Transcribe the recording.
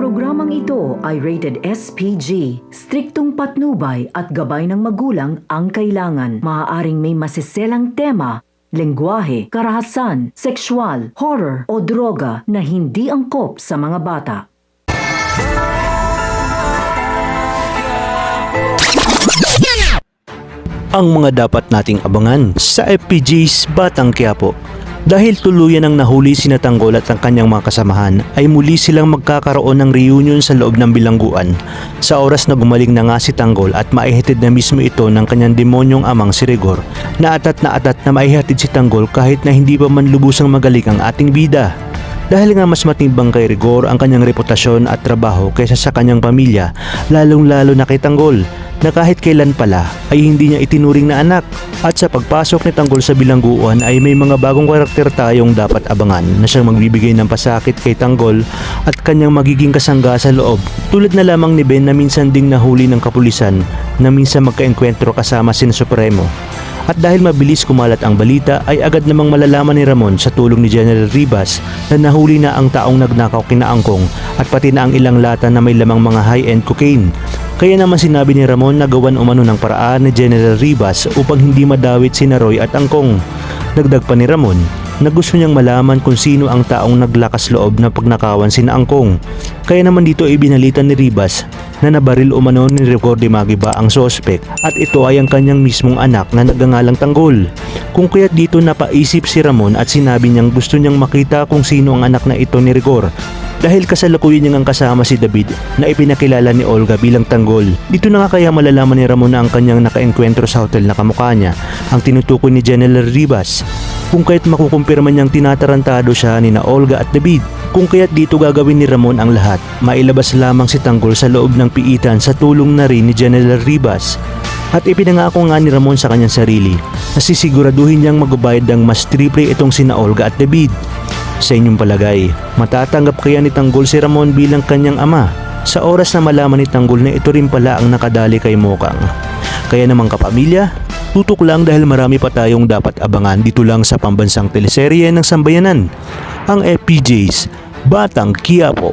Programang ito ay rated SPG. Striktong patnubay at gabay ng magulang ang kailangan. Maaaring may masiselang tema, lengguwahe, karahasan, sexual, horror o droga na hindi angkop sa mga bata. Ang mga dapat nating abangan sa FPG's Batang Quiapo. Dahil tuluyan ang nahuli sina Tanggol at ang kanyang mga kasamahan, ay muli silang magkakaroon ng reunion sa loob ng bilangguan. Sa oras na gumaling na nga si Tanggol at maihatid na mismo ito ng kanyang demonyong amang si Rigor, na atat na maihatid si Tanggol kahit na hindi pa man lubusang magaling ang ating bida. Dahil nga mas matimbang kay Rigor ang kanyang reputasyon at trabaho kaysa sa kanyang pamilya, lalong-lalo na kay Tanggol, na kahit kailan pala ay hindi niya itinuring na anak. At sa pagpasok ni Tanggol sa bilangguan ay may mga bagong karakter tayong dapat abangan na siyang magbibigay ng pasakit kay Tanggol at kanyang magiging kasangga sa loob. Tulad na lamang ni Ben na minsan ding nahuli ng kapulisan na minsan magkaengkwentro kasama si Supremo. At dahil mabilis kumalat ang balita ay agad namang malalaman ni Ramon sa tulong ni General Ribas na nahuli na ang taong nagnakaw kina Angkong at pati na ang ilang lata na may lamang mga high-end cocaine. Kaya naman sinabi ni Ramon na gawan umano ng paraan ni General Ribas upang hindi madawit sina Roy at Angkong. Dagdag pa ni Ramon na gusto niyang malaman kung sino ang taong naglakas loob na pagnakawan sina Angkong. Kaya naman dito ibinalitan ni Ribas na nabaril umano ni Rigor de Magiba ang sospek at ito ay ang kanyang mismong anak na nagngangalang Tanggol. Kung kaya't dito napaisip si Ramon at sinabi niyang gusto niyang makita kung sino ang anak na ito ni Rigor. Dahil kasalukuyan niyang kasama si David na ipinakilala ni Olga bilang Tanggol. Dito na nga kaya malalaman ni Ramon na ang kanyang nakaengkwentro sa hotel na kamukha niya ang tinutukoy ni General Ribas. Kung kaya't makukumpirma niyang tinatarantado siya ni na Olga at David. Kung kaya't dito gagawin ni Ramon ang lahat, mailabas lamang si Tanggol sa loob ng piitan sa tulong na rin ni General Ribas. At ipinangako nga ni Ramon sa kanyang sarili na sisiguraduhin niyang magbabayad ng mas triple itong sina Olga at David. Sa inyong palagay, matatanggap kaya ni Tanggol si Ramon bilang kanyang ama sa oras na malaman ni Tanggol na ito rin pala ang nakadali kay Mokang? Kaya naman kapamilya, tutok lang dahil marami pa tayong dapat abangan dito lang sa pambansang teleserye ng Sambayanan, ang FPJ's Batang Quiapo.